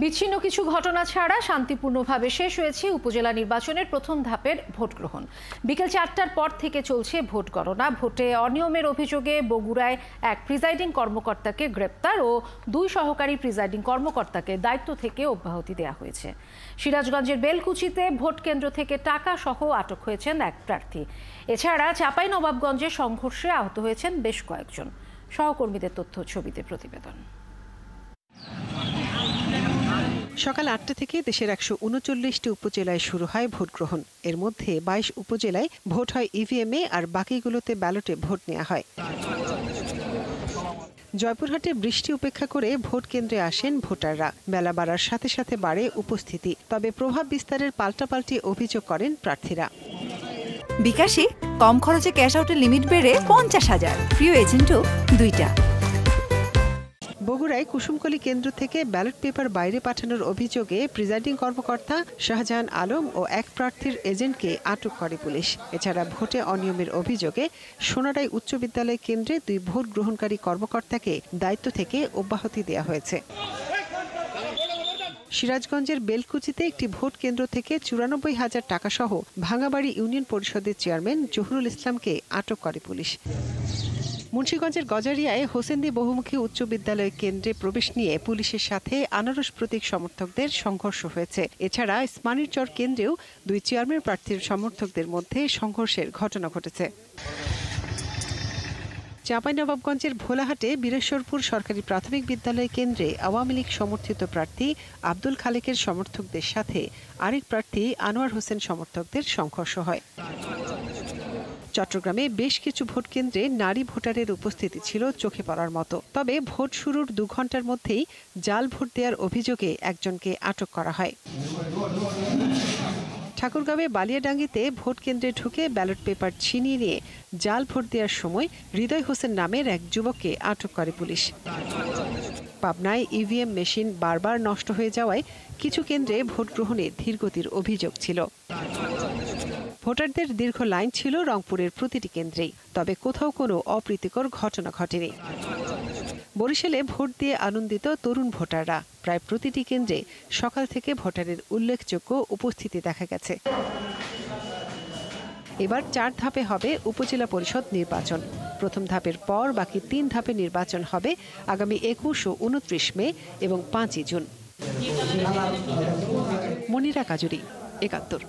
বিচ্ছিন্ন কিছু ঘটনা ছাড়া শান্তিপূর্ণভাবে শেষ হয়েছে উপজেলা নির্বাচনের প্রথম ধাপের ভোট গ্রহণ। বিকেল 4টার পর থেকে চলছে ভোট গণনা। ভোটে অনিয়মের অভিযোগে বগুড়ায় এক প্রিজাইডিং কর্মকর্তাকে গ্রেপ্তার ও 2 সহকারী প্রিজাইডিং কর্মকর্তাকে দায়িত্ব থেকে অব্যাহতি দেওয়া হয়েছে। সিরাজগঞ্জের বেলকুচিতে ভোট কেন্দ্র থেকে টাকা সহ আটক হয়েছেন এক প্রার্থী। এছাড়া চাঁপাইনবাবগঞ্জে সংঘর্ষে আহত হয়েছেন বেশ কয়েকজন। সহকর্মীদের তথ্য ছবিতে প্রতিবেদন। সকাল 8টা থেকে দেশের 139টি উপজেলায় শুরু হয় ভোট গ্রহণ। এর মধ্যে 22 উপজেলায় ভোট হয় ইভিএমে, আর বাকিগুলোতে ব্যালটে ভোট নেওয়া হয়। জয়পুরহাটে বৃষ্টি উপেক্ষা করে ভোট কেন্দ্রে আসেন ভোটাররা। বেলা বাড়ার সাথে সাথে বাড়ে উপস্থিতি। তবে প্রভাব বিস্তারের পাল্টাপাল্টি অভিযোগ করেন প্রার্থীরা। বিকাশে কম খরচে ক্যাশ আউটের লিমিট বেড়ে 50,000, প্রিয় এজেন্টও 2টা। বগুড়ায় কুসুমকলি কেন্দ্র থেকে ব্যালট পেপার বাইরে পাঠানোর অভিযোগে প্রিজাইডিং কর্মকর্তা শাহজাহান আলম ও এক প্রার্থীর এজেন্টকে আটক করে পুলিশ। এছাড়া ভোটে অনিয়মের অভিযোগে সোনারাই উচ্চ বিদ্যালয় কেন্দ্রে 2 ভোট গ্রহণকারী কর্মকর্তাকে দায়িত্ব থেকে অব্যাহতি দেওয়া হয়েছে। সিরাজগঞ্জের বেলকুচিতে একটি ভোট কেন্দ্র থেকে 94,000 টাকা সহ ভাঙাবাড়ি ইউনিয়ন পরিষদের চেয়ারম্যান জহুরুল ইসলামকে আটক করে পুলিশ। মুন্সিগঞ্জের গজারিয়ায় হোসেন্দি বহুমুখী উচ্চ বিদ্যালয় কেন্দ্রে প্রবেশ নিয়ে পুলিশের সাথে আনারস প্রতীক সমর্থকদের সংঘর্ষ হয়েছে। এছাড়া ইসমানীরচর কেন্দ্রেও 2 চেয়ারম্যান প্রার্থীর সমর্থকদের মধ্যে সংঘর্ষের ঘটনা ঘটেছে। চাঁপাইনবাবগঞ্জের ভোলাহাটে বীরেশ্বরপুর সরকারি প্রাথমিক বিদ্যালয় কেন্দ্রে আওয়ামী লীগ সমর্থিত প্রার্থী আব্দুল খালেকের সমর্থকদের সাথে আরেক প্রার্থী আনোয়ার হোসেন সমর্থকদের সংঘর্ষ হয়। চট্টগ্রামে বেশ কিছু ভোট কেন্দ্রে নারী ভোটারের উপস্থিতি ছিল চোখে পড়ার মতো। তবে ভোট শুরুর 2 ঘন্টার মধ্যেই জাল ভোট দেওয়ার অভিযোগে একজনকে আটক করা হয়। ঠাকুরগাঁওয়ে বালিয়াডাঙ্গিতে ভোট কেন্দ্রে ঢুকে ব্যালট পেপার ছিনিয়ে নিয়ে জাল ভোট দেওয়ার সময় হৃদয় হোসেন নামের এক যুবককে আটক করে পুলিশ। পাবনায় ইভিএম মেশিন বারবার নষ্ট হয়ে যাওয়ায় কিছু কেন্দ্রে ভোট গ্রহণে ধীরগতির অভিযোগ ছিল। ভোটারদের দীর্ঘ লাইন ছিল রংপুরের প্রতিটি কেন্দ্রেই। তবে কোথাও কোনো অপ্রীতিকর ঘটনা ঘটেনি। বরিশালে ভোট দিয়ে আনন্দিত তরুণ ভোটাররা। প্রায় প্রতিটি কেন্দ্রে সকাল থেকে ভোটারের উল্লেখযোগ্য উপস্থিতি দেখা গেছে। এবার 4 ধাপে হবে উপজেলা পরিষদ নির্বাচন। প্রথম ধাপের পর বাকি 3 ধাপে নির্বাচন হবে আগামী 21 ও 29 মে এবং 5ই জুন। মনিরা কাজুরি, 71।